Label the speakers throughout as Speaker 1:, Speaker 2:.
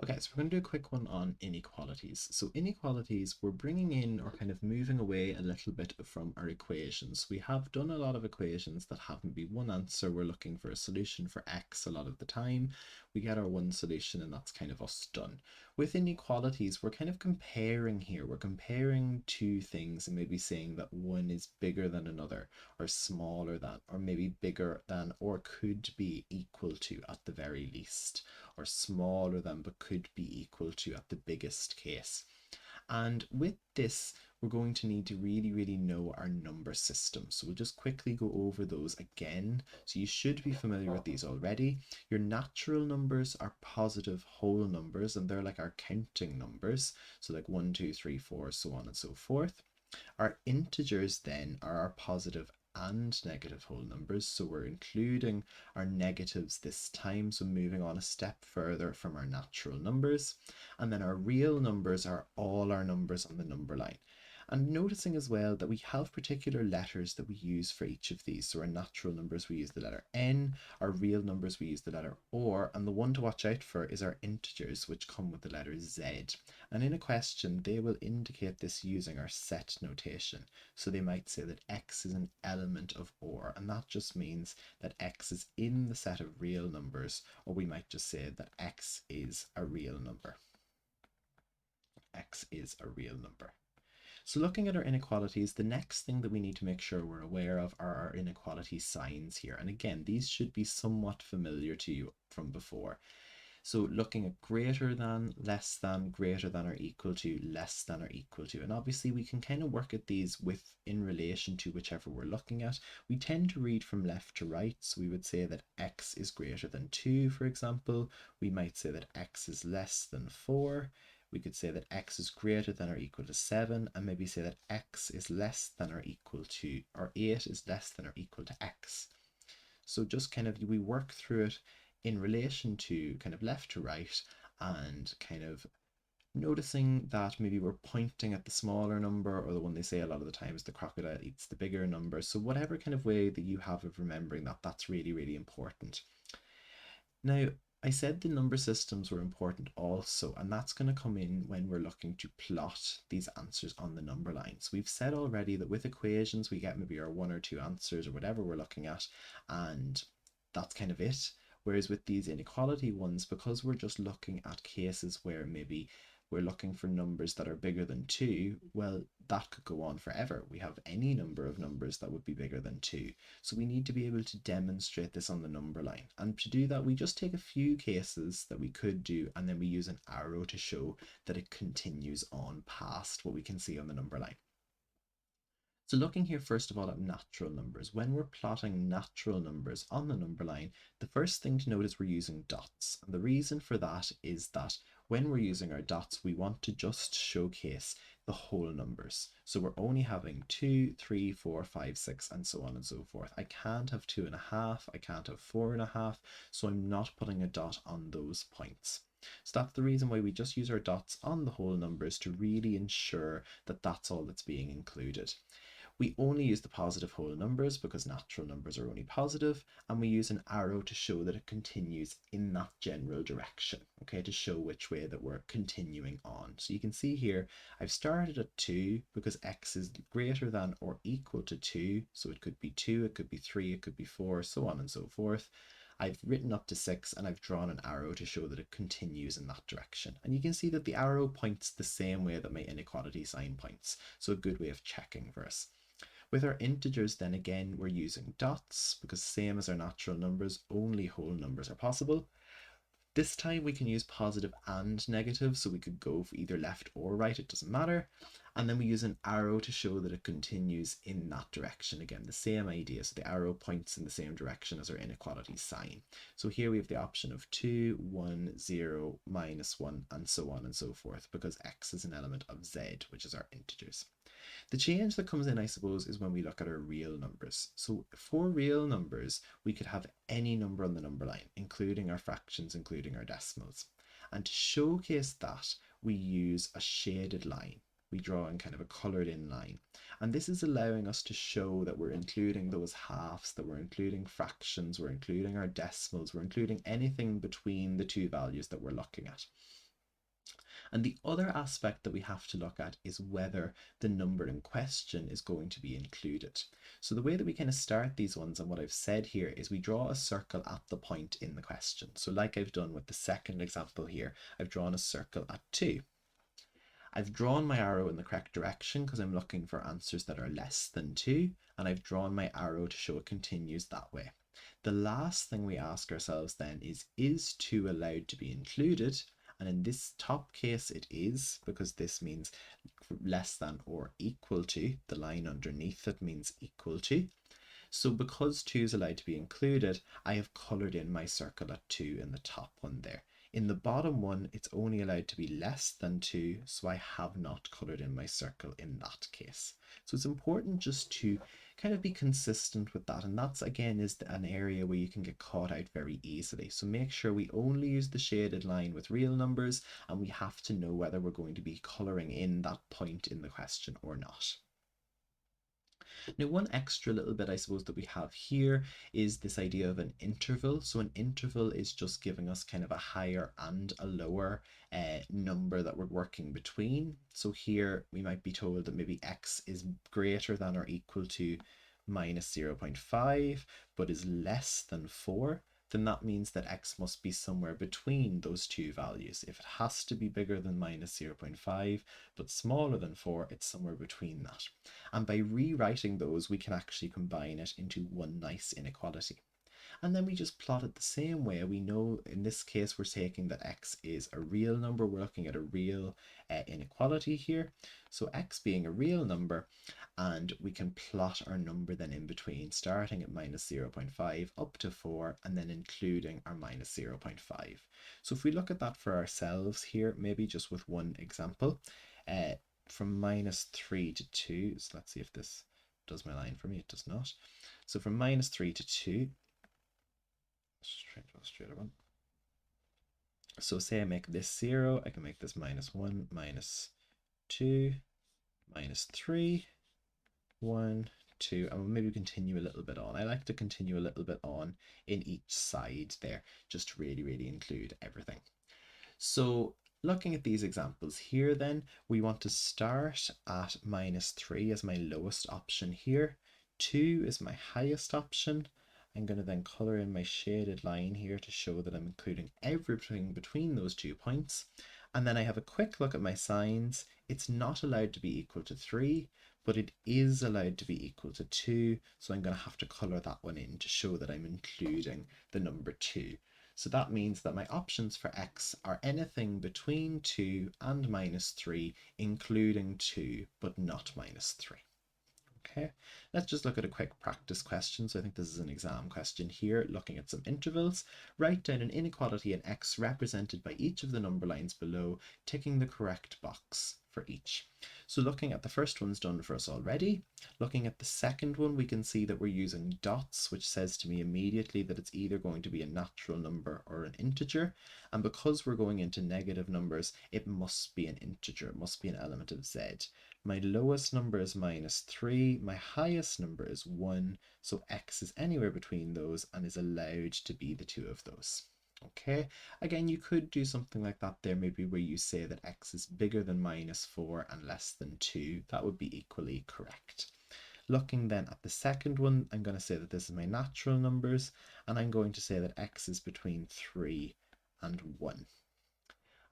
Speaker 1: Okay, so we're going to do a quick one on inequalities. So inequalities, we're bringing in or kind of moving away a little bit from our equations. We have done a lot of equations that haven't been one answer. We're looking for a solution for x a lot of the time. We get our one solution and that's kind of us done. With inequalities, we're kind of comparing here. We're comparing two things and maybe saying that one is bigger than another or smaller than or maybe bigger than or could be equal to at the very least or smaller than but could be equal to at the biggest case. And with this, we're going to need to really know our number system. So we'll just quickly go over those again. So you should be familiar with these already. Your natural numbers are positive whole numbers, and they're like our counting numbers. So like 1, 2, 3, 4, so on and so forth. Our integers then are our positive and negative whole numbers, so we're including our negatives this time, so moving on a step further from our natural numbers. And then our real numbers are all our numbers on the number line. And noticing as well that we have particular letters that we use for each of these. So our natural numbers, we use the letter N, our real numbers, we use the letter OR, and the one to watch out for is our integers, which come with the letter Z. And in a question, they will indicate this using our set notation. So they might say that X is an element of OR, and that just means that X is in the set of real numbers, or we might just say that X is a real number. X is a real number. So looking at our inequalities, the next thing that we need to make sure we're aware of are our inequality signs here. And again, these should be somewhat familiar to you from before. So looking at greater than, less than, greater than or equal to, less than or equal to. And obviously we can kind of work at these in relation to whichever we're looking at. We tend to read from left to right. So we would say that x is greater than 2, for example. We might say that x is less than 4. We could say that x is greater than or equal to 7, and maybe say that x is less than or equal to, or 8 is less than or equal to x. So just kind of, we work through it in relation to kind of left to right and kind of noticing that maybe we're pointing at the smaller number, or the one they say a lot of the time is the crocodile eats the bigger number. So whatever kind of way that you have of remembering that, that's really important. Now, I said the number systems were important also, and that's going to come in when we're looking to plot these answers on the number line. So we've said already that with equations, we get maybe our one or two answers or whatever we're looking at, and that's kind of it. Whereas with these inequality ones, because we're just looking at cases where maybe we're looking for numbers that are bigger than 2, well, that could go on forever. We have any number of numbers that would be bigger than 2. So we need to be able to demonstrate this on the number line. And to do that, we just take a few cases that we could do, and then we use an arrow to show that it continues on past what we can see on the number line. So looking here first of all at natural numbers, when we're plotting natural numbers on the number line, the first thing to note is we're using dots. And the reason for that is that when we're using our dots, we want to just showcase the whole numbers. So we're only having 2, 3, 4, 5, 6, and so on and so forth. I can't have 2.5, I can't have 4.5, so I'm not putting a dot on those points. So that's the reason why we just use our dots on the whole numbers to really ensure that that's all that's being included. We only use the positive whole numbers because natural numbers are only positive, and we use an arrow to show that it continues in that general direction, okay, to show which way that we're continuing on. So you can see here, I've started at 2 because x is greater than or equal to 2, so it could be 2, it could be 3, it could be 4, so on and so forth. I've written up to 6 and I've drawn an arrow to show that it continues in that direction. And you can see that the arrow points the same way that my inequality sign points, so a good way of checking for us. With our integers then again we're using dots because same as our natural numbers, only whole numbers are possible. This time we can use positive and negative, so we could go for either left or right, it doesn't matter. And then we use an arrow to show that it continues in that direction. Again, the same idea, so the arrow points in the same direction as our inequality sign. So here we have the option of 2, 1, 0, -1, and so on and so forth, because x is an element of z, which is our integers. The change that comes in, I suppose, is when we look at our real numbers. So for real numbers, we could have any number on the number line, including our fractions, including our decimals. And to showcase that, we use a shaded line. We draw in kind of a coloured in line. And this is allowing us to show that we're including those halves, that we're including fractions, we're including our decimals, we're including anything between the two values that we're looking at. And the other aspect that we have to look at is whether the number in question is going to be included. So the way that we kind of start these ones, and what I've said here, is we draw a circle at the point in the question. So like I've done with the second example here, I've drawn a circle at 2. I've drawn my arrow in the correct direction because I'm looking for answers that are less than 2, and I've drawn my arrow to show it continues that way. The last thing we ask ourselves then is 2 allowed to be included? And in this top case it is, because this means less than or equal to. The line underneath it means equal to. So because 2 is allowed to be included, I have coloured in my circle at 2 in the top one there. In the bottom one, it's only allowed to be less than 2, so I have not coloured in my circle in that case. So it's important just to kind of be consistent with that, and that's again is an area where you can get caught out very easily. So make sure we only use the shaded line with real numbers, and we have to know whether we're going to be colouring in that point in the question or not. Now, one extra little bit I suppose that we have here is this idea of an interval. So an interval is just giving us kind of a higher and a lower number that we're working between. So here we might be told that maybe x is greater than or equal to minus 0.5, but is less than 4. Then that means that x must be somewhere between those two values. If it has to be bigger than minus 0.5 but smaller than 4, it's somewhere between that. And by rewriting those, we can actually combine it into one nice inequality. And then we just plot it the same way. We know in this case we're taking that x is a real number. We're looking at a real inequality here. So x being a real number, and we can plot our number then in between, starting at minus 0.5 up to 4, and then including our minus 0.5. So if we look at that for ourselves here, maybe just with one example, from minus 3 to 2, so let's see if this does my line for me. It does not. So from minus 3 to 2, let's try to draw a straighter one. So say I make this 0, I can make this minus 1, minus 2, minus 3, 1, 2, and we'll maybe continue a little bit on. I like to continue a little bit on in each side there, just to really include everything. So looking at these examples here then, we want to start at minus 3 as my lowest option here. 2 is my highest option. I'm going to then colour in my shaded line here to show that I'm including everything between those 2 points. And then I have a quick look at my signs. It's not allowed to be equal to 3, but it is allowed to be equal to 2. So I'm going to have to colour that one in to show that I'm including the number 2. So that means that my options for x are anything between 2 and minus 3, including 2, but not minus 3. Okay, let's just look at a quick practice question. So I think this is an exam question here, looking at some intervals. Write down an inequality in x represented by each of the number lines below, ticking the correct box for each. So looking at the first one's done for us already. Looking at the second one, we can see that we're using dots, which says to me immediately that it's either going to be a natural number or an integer. And because we're going into negative numbers, it must be an integer. It must be an element of z. My lowest number is minus 3, my highest number is 1, so x is anywhere between those and is allowed to be the two of those. Okay, again, you could do something like that there, maybe where you say that x is bigger than minus 4 and less than 2. That would be equally correct. Looking then at the second one, I'm going to say that this is my natural numbers, and I'm going to say that x is between 3 and 1.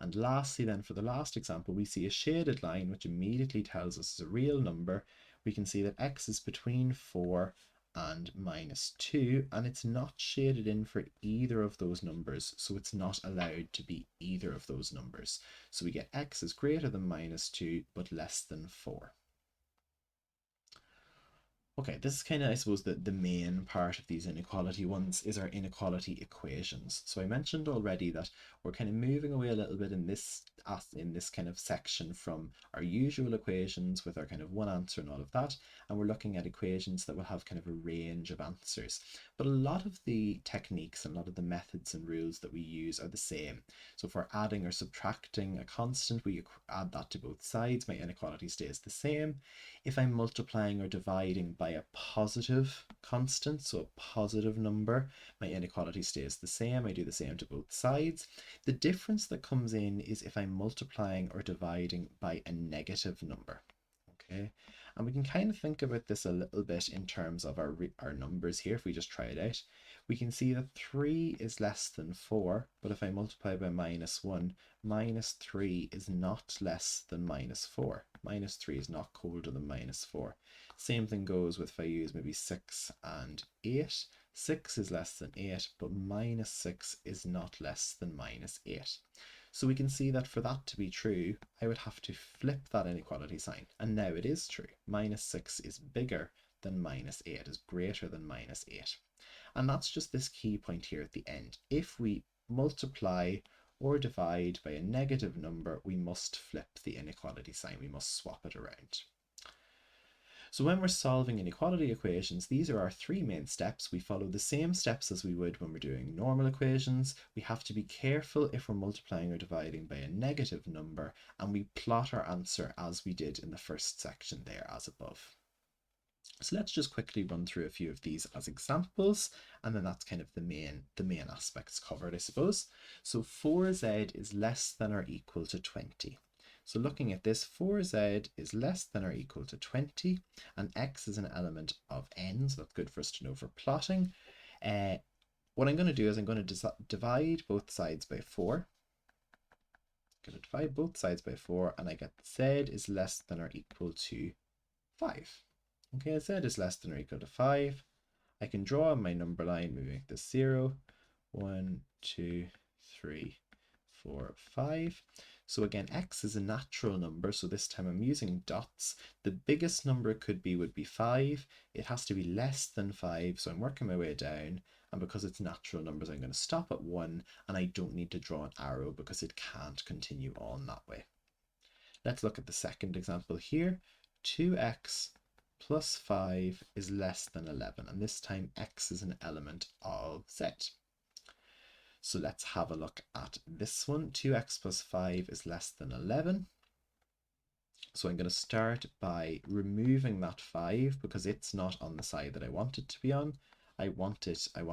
Speaker 1: And lastly then, for the last example, we see a shaded line which immediately tells us it's a real number. We can see that x is between 4 and minus 2, and it's not shaded in for either of those numbers, so it's not allowed to be either of those numbers. So we get x is greater than minus 2 but less than 4. Okay, this is kind of, I suppose, the main part of these inequality ones is our inequality equations. So I mentioned already that we're kind of moving away a little bit in this kind of section from our usual equations with our kind of one answer and all of that, and we're looking at equations that will have kind of a range of answers. But a lot of the techniques and a lot of the methods and rules that we use are the same. So if we're adding or subtracting a constant, we add that to both sides, my inequality stays the same. If I'm multiplying or dividing by a positive constant, so a positive number, my inequality stays the same. I do the same to both sides. The difference that comes in is if I'm multiplying or dividing by a negative number. Okay, and we can kind of think about this a little bit in terms of our numbers here. If we just try it out, we can see that 3 is less than 4, but if I multiply by -1, -3 is not less than -4. -3 is not colder than -4. Same thing goes with if I use maybe 6 and 8. 6 is less than 8, but -6 is not less than -8. So we can see that for that to be true, I would have to flip that inequality sign. And now it is true. -6 is bigger than -8, is greater than -8. And that's just this key point here at the end. If we multiply or divide by a negative number, we must flip the inequality sign. We must swap it around. So when we're solving inequality equations, these are our three main steps. We follow the same steps as we would when we're doing normal equations. We have to be careful if we're multiplying or dividing by a negative number, and we plot our answer as we did in the first section there as above. So let's just quickly run through a few of these as examples, and then that's kind of the main aspects covered, I suppose. So 4z is less than or equal to 20. So looking at this, 4z is less than or equal to 20, and x is an element of n, so that's good for us to know for plotting. What I'm going to do is I'm going to divide both sides by 4. I'm going to divide both sides by 4, and I get z is less than or equal to 5. Okay, z is less than or equal to 5. I can draw my number line, moving this 0, 1, 2, 3, 4, 5. So again, x is a natural number, so this time I'm using dots. The biggest number it could be would be 5. It has to be less than 5, so I'm working my way down, and because it's natural numbers, I'm going to stop at 1, and I don't need to draw an arrow because it can't continue on that way. Let's look at the second example here. 2x plus 5 is less than 11, and this time x is an element of z. So let's have a look at this one. 2x plus 5 is less than 11. So I'm going to start by removing that 5 because it's not on the side that I want it to be on. I want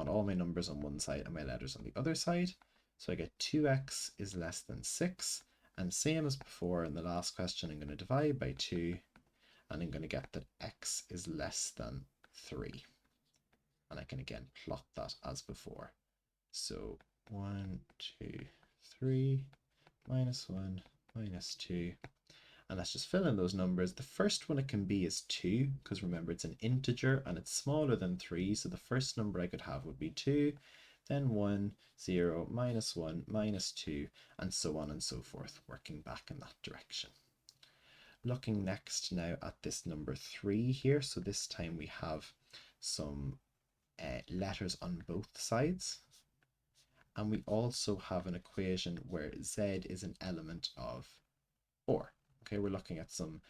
Speaker 1: all my numbers on one side and my letters on the other side. So I get 2x is less than 6. And same as before in the last question, I'm going to divide by 2. And I'm going to get that x is less than 3. And I can again plot that as before. So 1, 2, 3, -1, -2. And let's just fill in those numbers. The first one it can be is 2, because remember it's an integer and it's smaller than 3. So the first number I could have would be 2, then 1, 0, -1, -2, and so on and so forth, working back in that direction. Looking next now at this number 3 here. So this time we have some letters on both sides. And we also have an equation where z is an element of or. Okay, we're looking at some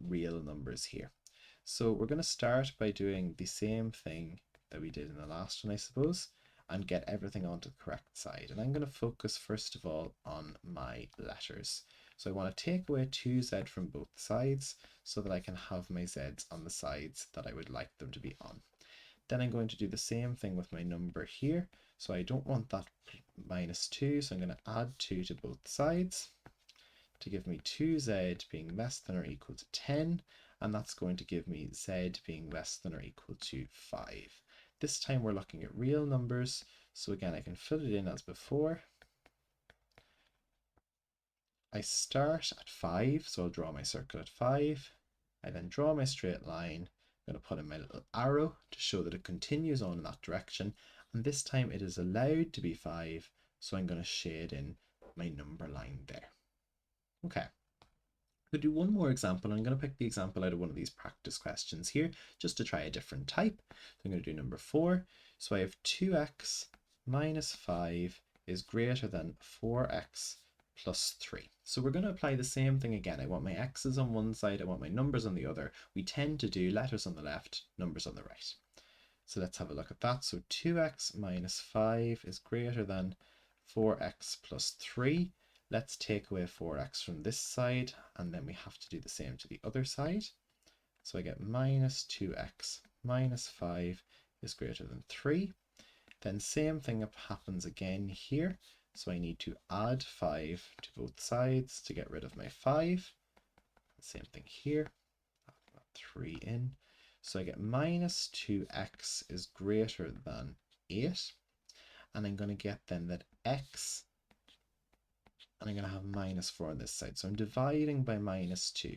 Speaker 1: real numbers here. So we're going to start by doing the same thing that we did in the last one, I suppose, and get everything onto the correct side. And I'm going to focus first of all on my letters. So I want to take away 2z from both sides so that I can have my z's on the sides that I would like them to be on. Then I'm going to do the same thing with my number here. So I don't want that -2, so I'm going to add 2 to both sides to give me 2z being less than or equal to 10, and that's going to give me z being less than or equal to 5. This time we're looking at real numbers, so again I can fill it in as before. I start at 5, so I'll draw my circle at 5. I then draw my straight line. I'm going to put in my little arrow to show that it continues on in that direction, and this time it is allowed to be 5, so I'm going to shade in my number line there. Okay, I'm going to do one more example. I'm going to pick the example out of one of these practice questions here just to try a different type. So I'm going to do number 4. So I have 2x minus 5 is greater than 4x plus 3. So we're going to apply the same thing again. I want my x's on one side, I want my numbers on the other. We tend to do letters on the left, numbers on the right. So let's have a look at that. So 2x minus 5 is greater than 4x plus 3. Let's take away 4x from this side, and then we have to do the same to the other side. So I get minus 2x minus 5 is greater than 3. Then same thing happens again here. So I need to add 5 to both sides to get rid of my 5. Same thing here. Add that 3 in. So I get minus 2x is greater than 8. And I'm going to get then that x, and I'm going to have minus 4 on this side. So I'm dividing by minus 2.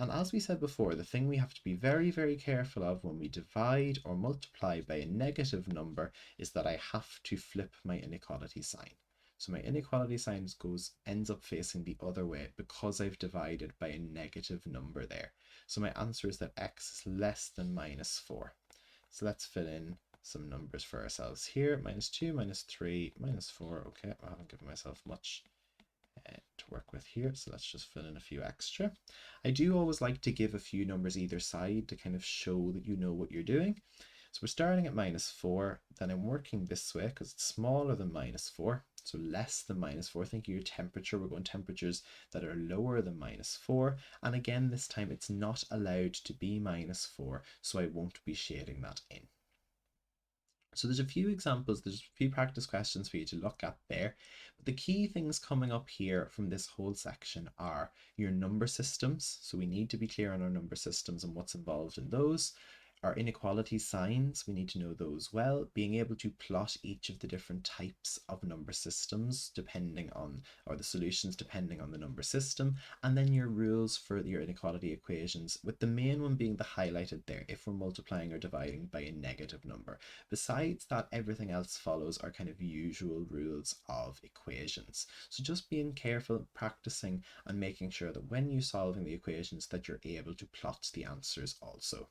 Speaker 1: And as we said before, the thing we have to be very, very careful of when we divide or multiply by a negative number is that I have to flip my inequality sign. So my inequality sign ends up facing the other way because I've divided by a negative number there. So my answer is that x is less than minus 4. So let's fill in some numbers for ourselves here. Minus 2, minus 3, minus 4. Okay, I haven't given myself much to work with here, so let's just fill in a few extra. I do always like to give a few numbers either side to kind of show that you know what you're doing. So we're starting at minus 4, then I'm working this way because it's smaller than minus 4, so less than minus 4. Think of your temperature. We're going temperatures that are lower than minus 4, and again this time it's not allowed to be minus 4, so I won't be shading that in. So there's a few examples, there's a few practice questions for you to look at there. But the key things coming up here from this whole section are your number systems. So we need to be clear on our number systems and what's involved in those. Our inequality signs, we need to know those well. Being able to plot each of the different types of number systems depending on, or the solutions depending on the number system. And then your rules for your inequality equations, with the main one being the highlighted there, if we're multiplying or dividing by a negative number. Besides that, everything else follows our kind of usual rules of equations. So just being careful, practicing, and making sure that when you're solving the equations that you're able to plot the answers also.